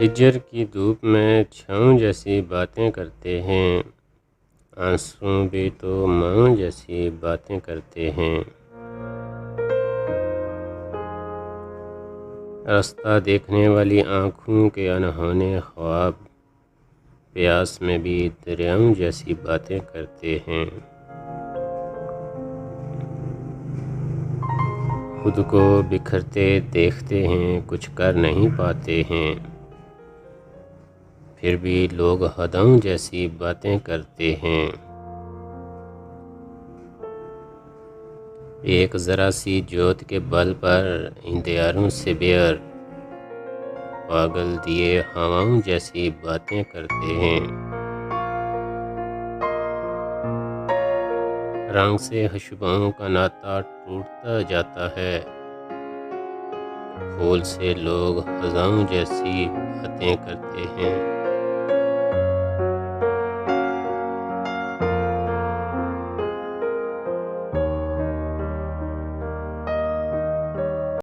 हिज्जर की धूप में छाँव जैसी बातें करते हैं, आंसू भी तो माँ जैसी बातें करते हैं। रास्ता देखने वाली आँखों के अनहोने ख्वाब प्यास में भी दरियाओं जैसी बातें करते हैं। खुद को बिखरते देखते हैं, कुछ कर नहीं पाते हैं, फिर भी लोग हदाओं जैसी बातें करते हैं। एक ज़रा सी जोत के बल पर इंतजारों से बेर पागल दिए हवाओं जैसी बातें करते हैं। रंग से खुशबुओं का नाता टूटता जाता है, फूल से लोग खजाओं जैसी बातें करते हैं।